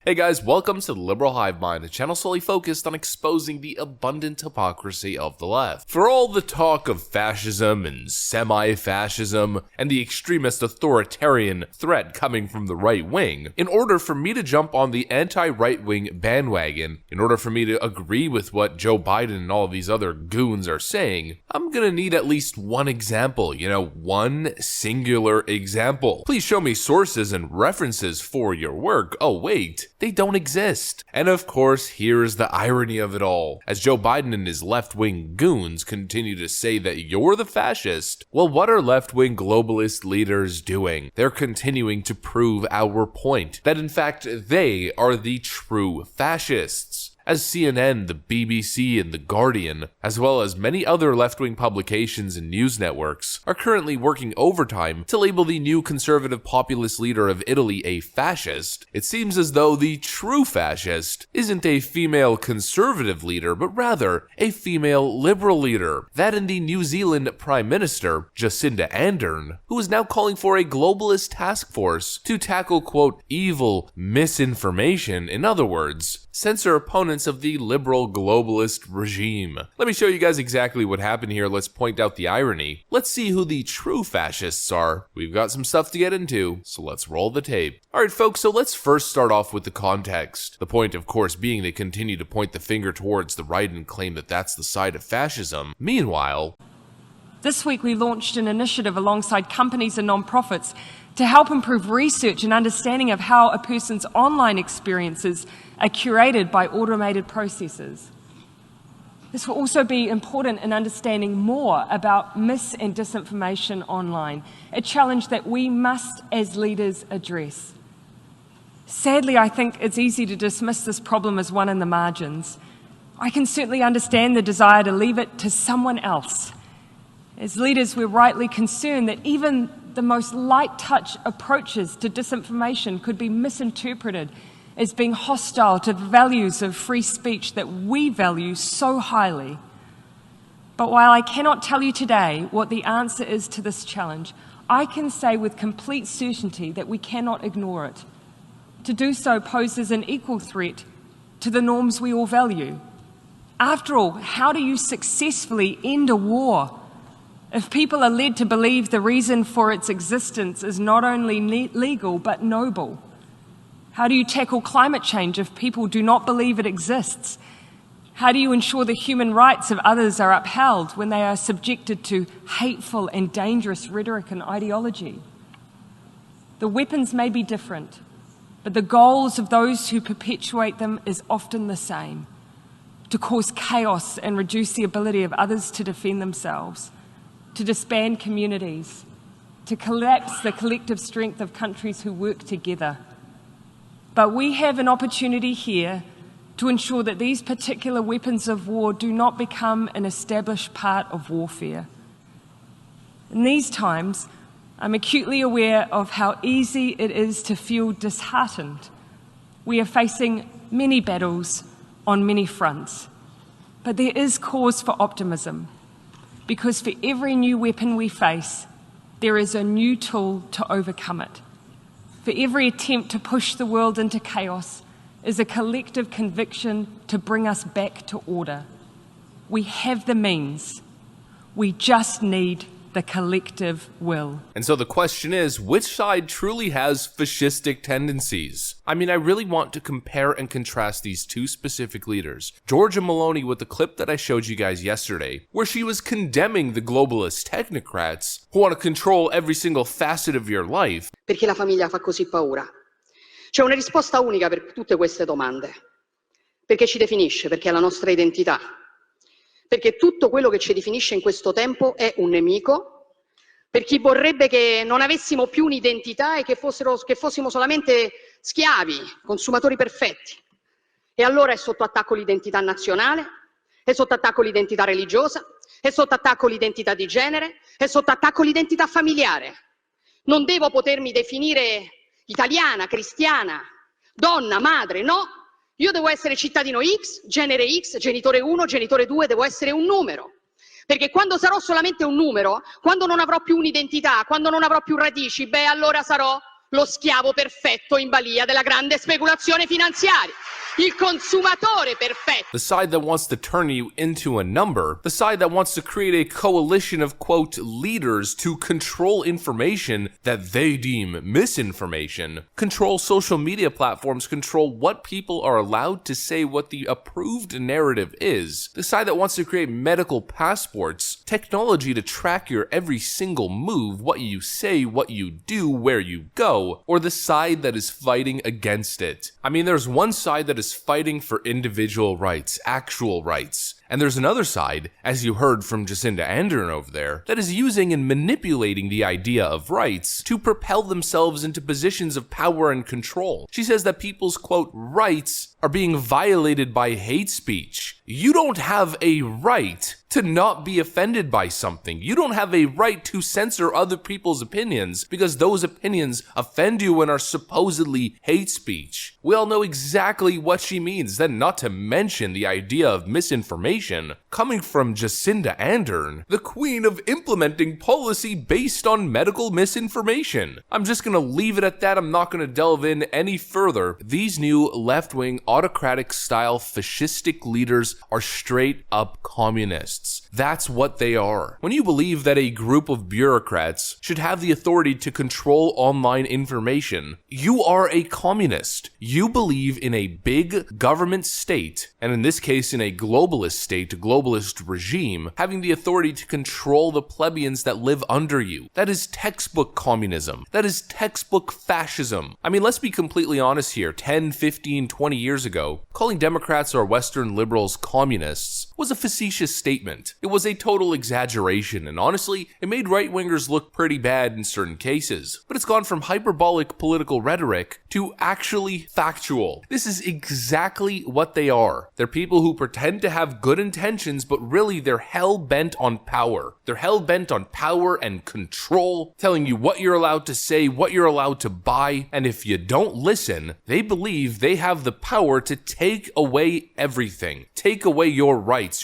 Hey guys, welcome to the Liberal Hive Mind, a channel solely focused on exposing the abundant hypocrisy of the left. For all the talk of fascism and semi-fascism and the extremist authoritarian threat coming from the right wing, in order for me to jump on the anti-right wing bandwagon, in order for me to agree with what Joe Biden and all of these other goons are saying, I'm gonna need at least one example, one singular example. Please show me sources and references for your work. Oh wait, they don't exist. And of course, here's the irony of it all. As Joe Biden and his left-wing goons continue to say that you're the fascist, well, what are left-wing globalist leaders doing? They're continuing to prove our point, that in fact, they are the true fascists. As CNN, the BBC, and The Guardian, as well as many other left-wing publications and news networks, are currently working overtime to label the new conservative populist leader of Italy a fascist, it seems as though the true fascist isn't a female conservative leader, but rather a female liberal leader. That and the New Zealand Prime Minister, Jacinda Ardern, who is now calling for a globalist task force to tackle, quote, evil misinformation, in other words, censor opponents of the liberal globalist regime. Let me show you guys exactly what happened here. Let's point out the irony. Let's see who the true fascists are. We've got some stuff to get into, so let's roll the tape. Alright folks, so let's first start off with the context. The point, of course, being they continue to point the finger towards the right and claim that that's the side of fascism. Meanwhile, this week we launched an initiative alongside companies and non-profits to help improve research and understanding of how a person's online experiences are curated by automated processes. This will also be important in understanding more about mis- and disinformation online, a challenge that we must, as leaders, address. Sadly, I think it's easy to dismiss this problem as one in the margins. I can certainly understand the desire to leave it to someone else. As leaders, we're rightly concerned that even the most light-touch approaches to disinformation could be misinterpreted as being hostile to the values of free speech that we value so highly. But while I cannot tell you today what the answer is to this challenge, I can say with complete certainty that we cannot ignore it. To do so poses an equal threat to the norms we all value. After all, how do you successfully end a war if people are led to believe the reason for its existence is not only legal but noble? How do you tackle climate change if people do not believe it exists? How do you ensure the human rights of others are upheld when they are subjected to hateful and dangerous rhetoric and ideology? The weapons may be different, but the goals of those who perpetuate them is often the same: to cause chaos and reduce the ability of others to defend themselves, to disband communities, to collapse the collective strength of countries who work together. But we have an opportunity here to ensure that these particular weapons of war do not become an established part of warfare. In these times, I'm acutely aware of how easy it is to feel disheartened. We are facing many battles on many fronts, but there is cause for optimism, because for every new weapon we face, there is a new tool to overcome it. For every attempt to push the world into chaos is a collective conviction to bring us back to order. We have the means. We just need the collective will. and so the question is, which side truly has fascistic tendencies? I mean, I really want to compare and contrast these two specific leaders. Giorgia Meloni with the clip that I showed you guys yesterday, where she was condemning the globalist technocrats who want to control every single facet of your life. Perché la famiglia fa così paura? C'è una risposta unica per tutte queste domande. Perché ci definisce, perché è la nostra identità. Perché tutto quello che ci definisce in questo tempo è un nemico, per chi vorrebbe che non avessimo più un'identità e che fossimo solamente schiavi, consumatori perfetti. E allora è sotto attacco l'identità nazionale, è sotto attacco l'identità religiosa, è sotto attacco l'identità di genere, è sotto attacco l'identità familiare. Non devo potermi definire italiana, cristiana, donna, madre, no. Io devo essere cittadino X, genere X, genitore 1, genitore 2, devo essere un numero. Perché quando sarò solamente un numero, quando non avrò più un'identità, quando non avrò più radici, beh, allora sarò lo schiavo perfetto in balia della grande speculazione finanziaria. Il consumatore perfetto. The side that wants to turn you into a number, the side that wants to create a coalition of, quote, leaders to control information that they deem misinformation, control social media platforms, control what people are allowed to say, what the approved narrative is, the side that wants to create medical passports, technology to track your every single move, what you say, what you do, where you go, or the side that is fighting against it. I mean, there's one side that is fighting for individual rights, actual rights. And there's another side, as you heard from Jacinda Ardern over there, that is using and manipulating the idea of rights to propel themselves into positions of power and control. She says that people's, quote, rights are being violated by hate speech. You don't have a right to not be offended by something. You don't have a right to censor other people's opinions because those opinions offend you and are supposedly hate speech. We all know exactly what she means, then not to mention the idea of misinformation coming from Jacinda Ardern, the queen of implementing policy based on medical misinformation. I'm just gonna leave it at that. I'm not gonna delve in any further. These new left-wing autocratic style fascistic leaders are straight up communists. That's what they are. When you believe that a group of bureaucrats should have the authority to control online information, you are a communist. You believe in a big government state, and in this case in a globalist state, a globalist regime, having the authority to control the plebeians that live under you. That is textbook communism. That is textbook fascism. I mean, let's be completely honest here. 10, 15, 20 years ago, calling Democrats or Western liberals communists was a facetious statement. It was a total exaggeration, and honestly, it made right-wingers look pretty bad in certain cases. But it's gone from hyperbolic political rhetoric to actually factual. This is exactly what they are. They're people who pretend to have good intentions, but really they're hell-bent on power. They're hell-bent on power and control, telling you what you're allowed to say, what you're allowed to buy, and if you don't listen, they believe they have the power to take away everything. Take away your rights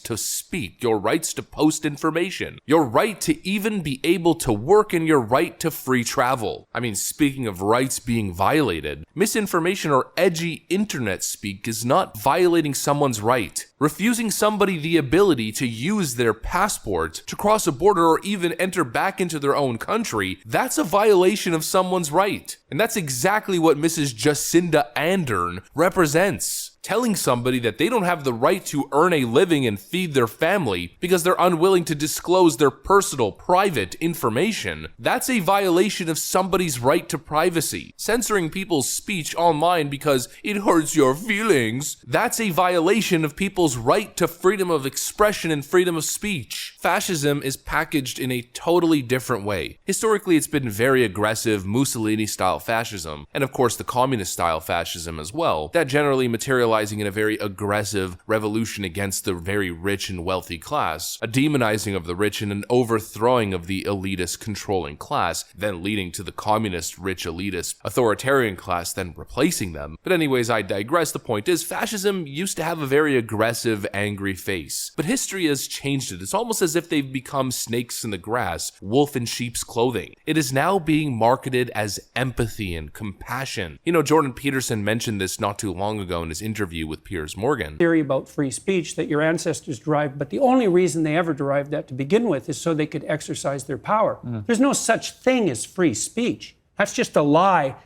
to speak, your rights to post information, your right to even be able to work, and your right to free travel. I mean, speaking of rights being violated, misinformation or edgy internet speak is not violating someone's right. Refusing somebody the ability to use their passport to cross a border or even enter back into their own country, that's a violation of someone's right. And that's exactly what Mrs. Jacinda Ardern represents. Telling somebody that they don't have the right to earn a living and feed their family because they're unwilling to disclose their personal, private information, that's a violation of somebody's right to privacy. Censoring people's speech online because it hurts your feelings, that's a violation of people's right to freedom of expression and freedom of speech. Fascism is packaged in a totally different way. Historically, it's been very aggressive, Mussolini-style fascism, and of course the communist-style fascism as well, that generally materialized in a very aggressive revolution against the very rich and wealthy class, a demonizing of the rich and an overthrowing of the elitist controlling class, then leading to the communist, rich, elitist, authoritarian class, then replacing them. But anyways, I digress. The point is, fascism used to have a very aggressive, angry face, but history has changed it. It's almost as if they've become snakes in the grass, wolf in sheep's clothing. It is now being marketed as empathy and compassion. You know, Jordan Peterson mentioned this not too long ago in his interview with Piers Morgan. Theory about free speech that your ancestors derived, but the only reason they ever derived that to begin with is so they could exercise their power. There's no such thing as free speech. That's just a lie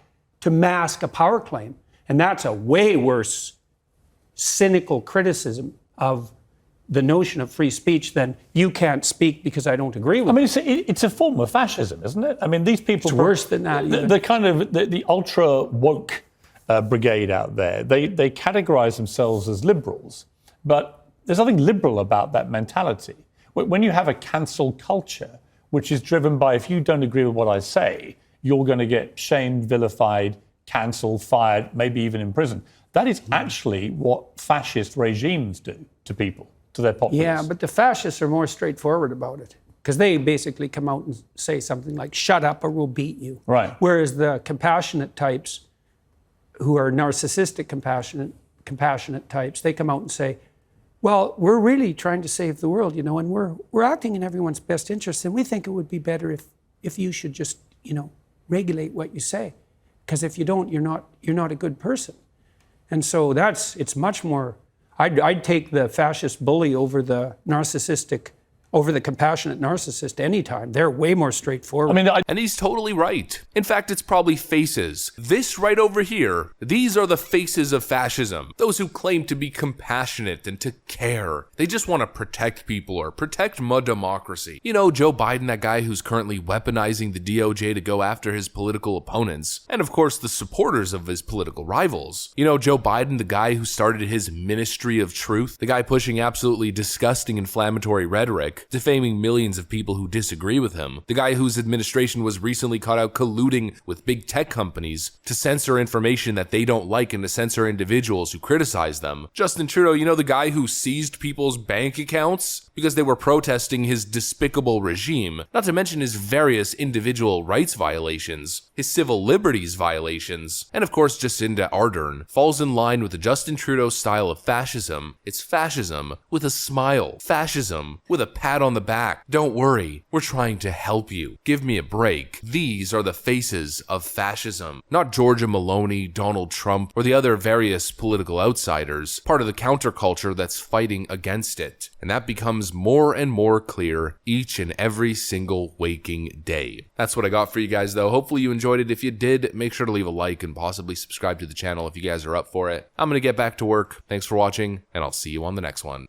to mask a power claim. And that's a way worse cynical criticism of the notion of free speech than you can't speak because I don't agree with I mean, it's a form of fascism, isn't it? I mean, these people... It's worse than that. The kind of the ultra woke brigade out there, they categorize themselves as liberals, but there's nothing liberal about that mentality. When you have a cancel culture, which is driven by, if you don't agree with what I say, you're going to get shamed, vilified, cancelled, fired, maybe even imprisoned. That is actually what fascist regimes do to people, to their populace. Yeah, but the fascists are more straightforward about it because they basically come out and say something like, shut up or we'll beat you. Right. Whereas the compassionate types, who are narcissistic compassionate types, they come out and say, well, we're really trying to save the world, you know, and we're acting in everyone's best interest, and we think it would be better if you should just, you know, regulate what you say. Because if you don't, you're not a good person. And so it's much more, I'd take the fascist bully over the compassionate narcissist anytime. They're way more straightforward. And he's totally right. In fact, it's probably faces. This right over here, these are the faces of fascism. Those who claim to be compassionate and to care. They just want to protect people or protect my democracy. You know, Joe Biden, that guy who's currently weaponizing the DOJ to go after his political opponents. And of course, the supporters of his political rivals. You know, Joe Biden, the guy who started his Ministry of Truth. The guy pushing absolutely disgusting inflammatory rhetoric, defaming millions of people who disagree with him. The guy whose administration was recently caught out colluding with big tech companies to censor information that they don't like and to censor individuals who criticize them. Justin Trudeau, you know, the guy who seized people's bank accounts because they were protesting his despicable regime, not to mention his various individual rights violations, his civil liberties violations, and of course Jacinda Ardern falls in line with the Justin Trudeau style of fascism. It's fascism with a smile, fascism with a pat on the back. Don't worry, we're trying to help you. Give me a break. These are the faces of fascism, not Georgia Maloney, Donald Trump, or the other various political outsiders, part of the counterculture that's fighting against it. And that becomes more and more clear each and every single waking day. That's what I got for you guys though. Hopefully you enjoyed it. If you did, make sure to leave a like and possibly subscribe to the channel if you guys are up for it. I'm gonna get back to work. Thanks for watching, and I'll see you on the next one.